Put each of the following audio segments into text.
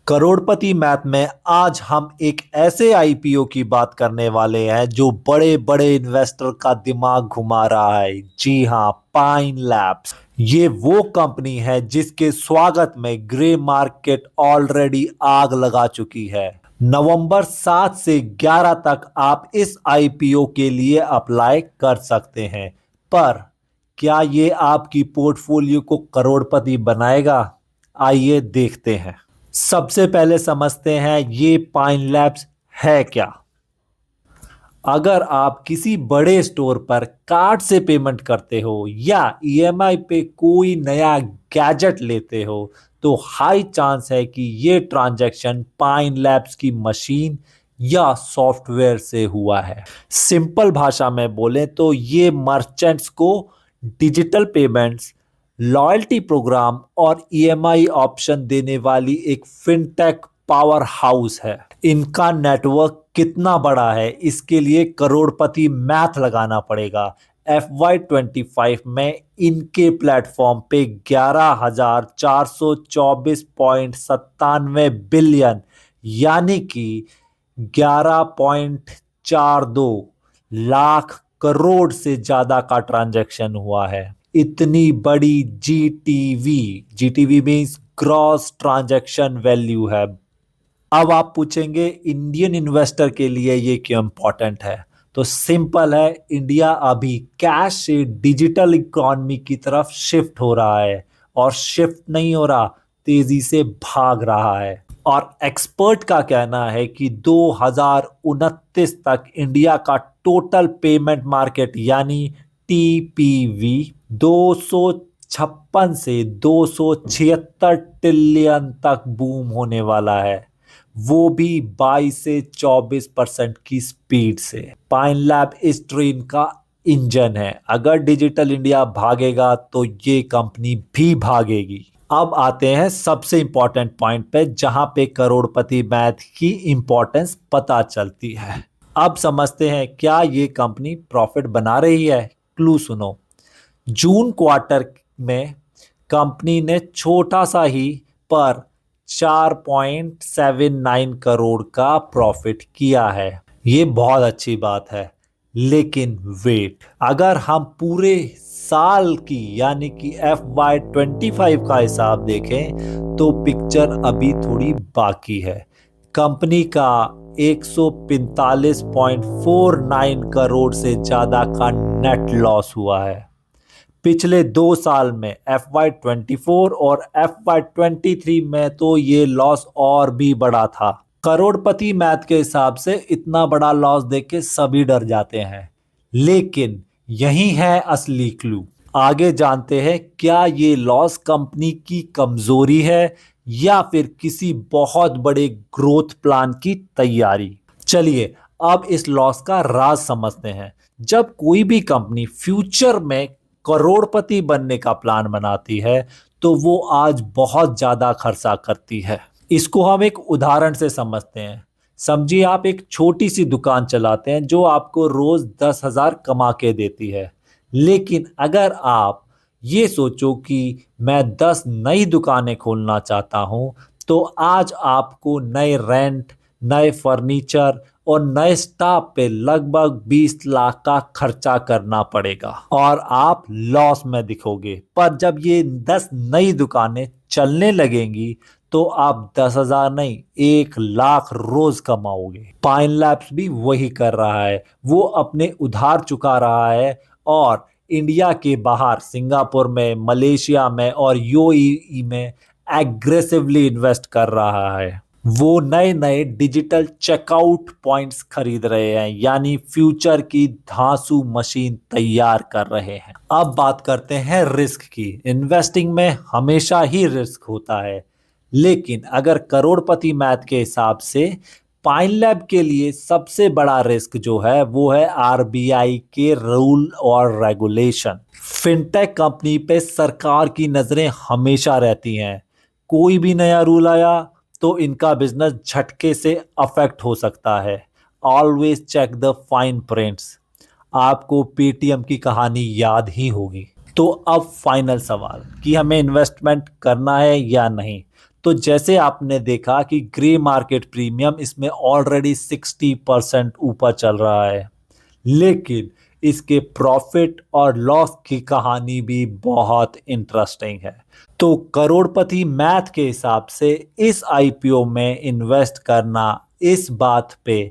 करोड़पति math में आज हम एक ऐसे आईपीओ की बात करने वाले हैं जो बड़े बड़े इन्वेस्टर का दिमाग घुमा रहा है। जी हां, पाइन लैब्स। ये वो कंपनी है जिसके स्वागत में ग्रे मार्केट ऑलरेडी आग लगा चुकी है। नवंबर 7 से 11 तक आप इस आईपीओ के लिए अप्लाई कर सकते हैं, पर क्या ये आपकी पोर्टफोलियो को करोड़पति बनाएगा? आइए देखते हैं। सबसे पहले समझते हैं ये पाइन लैब्स है क्या। अगर आप किसी बड़े स्टोर पर कार्ड से पेमेंट करते हो या ईएमआई पे कोई नया गैजेट लेते हो तो हाई चांस है कि ये ट्रांजैक्शन पाइन लैब्स की मशीन या सॉफ्टवेयर से हुआ है। सिंपल भाषा में बोलें तो ये मर्चेंट्स को डिजिटल पेमेंट्स, लॉयल्टी प्रोग्राम और ईएमआई ऑप्शन देने वाली एक फिनटेक पावर हाउस है। इनका नेटवर्क कितना बड़ा है इसके लिए करोड़पति मैथ लगाना पड़ेगा। FY25 में इनके प्लेटफॉर्म पे 11,424.97 बिलियन यानी कि 11.42 लाख करोड़ से ज्यादा का ट्रांजैक्शन हुआ है। इतनी बड़ी Zee TV means gross transaction value है। अब आप पूछेंगे इंडियन इन्वेस्टर के लिए ये क्यों इंपॉर्टेंट है। तो सिंपल है, इंडिया अभी कैश से डिजिटल इकोनॉमी की तरफ शिफ्ट हो रहा है, और शिफ्ट नहीं हो रहा, तेजी से भाग रहा है। और एक्सपर्ट का कहना है कि 2029 तक इंडिया का टोटल पेमेंट मार्केट यानी टीपीवी 256 से 276 ट्रिलियन तक बूम होने वाला है, वो भी 22 से 24% की स्पीड से। पाइन लैब इस ट्रेन का इंजन है। अगर डिजिटल इंडिया भागेगा तो ये कंपनी भी भागेगी। अब आते हैं सबसे इंपॉर्टेंट पॉइंट पे जहां पे करोड़पति मैथ की इंपॉर्टेंस पता चलती है। अब समझते हैं क्या ये कंपनी प्रॉफिट बना रही है। क्लू सुनो। जून क्वार्टर में कंपनी ने छोटा सा ही पर 4.79 करोड़ का प्रॉफिट किया है। ये बहुत अच्छी बात है, लेकिन वेट, अगर हम पूरे साल की यानी कि FY25 का हिसाब देखें तो पिक्चर अभी थोड़ी बाकी है। कंपनी का 145.49 करोड़ से ज्यादा का नेट लॉस हुआ है। पिछले 2 साल में FY24 और FY23 में तो ये लॉस और भी बड़ा था। करोड़पति मैथ के हिसाब से इतना बड़ा लॉस देख के सभी डर जाते हैं, लेकिन यही है असली क्लू। आगे जानते हैं क्या ये लॉस कंपनी की कमजोरी है या फिर किसी बहुत बड़े ग्रोथ प्लान की तैयारी। चलिए अब इस लॉस का राज समझते हैं। जब कोई भी कंपनी फ्यूचर में करोड़पति बनने का प्लान बनाती है तो वो आज बहुत ज्यादा खर्चा करती है। इसको हम एक उदाहरण से समझते हैं। समझिए आप एक छोटी सी दुकान चलाते हैं जो आपको रोज 10,000 कमा के देती है, लेकिन अगर आप ये सोचो कि मैं 10 नई दुकानें खोलना चाहता हूं तो आज आपको नए रेंट, नए फर्नीचर और नए स्टाफ पे लगभग 20 लाख का खर्चा करना पड़ेगा और आप लॉस में दिखोगे। पर जब ये 10 नई दुकानें चलने लगेंगी तो आप 10,000 नहीं, 1 लाख रोज कमाओगे। पाइन लैब्स भी वही कर रहा है। वो अपने उधार चुका रहा है और इंडिया के बाहर सिंगापुर में, मलेशिया में और यूएई में एग्रेसिवली इन्वेस्ट कर रहा है। वो नए नए डिजिटल चेकआउट पॉइंट्स खरीद रहे हैं, यानी फ्यूचर की धांसू मशीन तैयार कर रहे हैं। अब बात करते हैं रिस्क की। इन्वेस्टिंग में हमेशा ही रिस्क होता है, लेकिन अगर करोड़पति मैथ के हिसाब से पाइन लैब के लिए सबसे बड़ा रिस्क जो है वो है आरबीआई के रूल और रेगुलेशन। फिनटेक कंपनी पे सरकार की नजरें हमेशा रहती हैं। कोई भी नया रूल आया तो इनका बिजनेस झटके से अफेक्ट हो सकता है। Always check the fine prints. आपको पेटीएम की कहानी याद ही होगी। तो अब फाइनल सवाल कि हमें इन्वेस्टमेंट करना है या नहीं। तो जैसे आपने देखा कि ग्रे मार्केट प्रीमियम इसमें ऑलरेडी 60% ऊपर चल रहा है, लेकिन इसके प्रॉफिट और लॉस की कहानी भी बहुत इंटरेस्टिंग है। तो करोड़पति मैथ के हिसाब से इस आईपीओ में इन्वेस्ट करना इस बात पे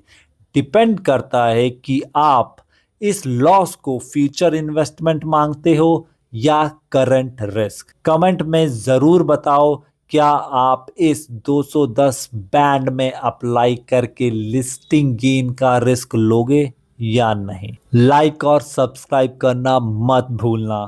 डिपेंड करता है कि आप इस लॉस को फ्यूचर इन्वेस्टमेंट मांगते हो या करंट रिस्क। कमेंट में जरूर बताओ, क्या आप इस 210 बैंड में अप्लाई करके लिस्टिंग गेन का रिस्क लोगे या नहीं। लाइक और सब्सक्राइब करना मत भूलना।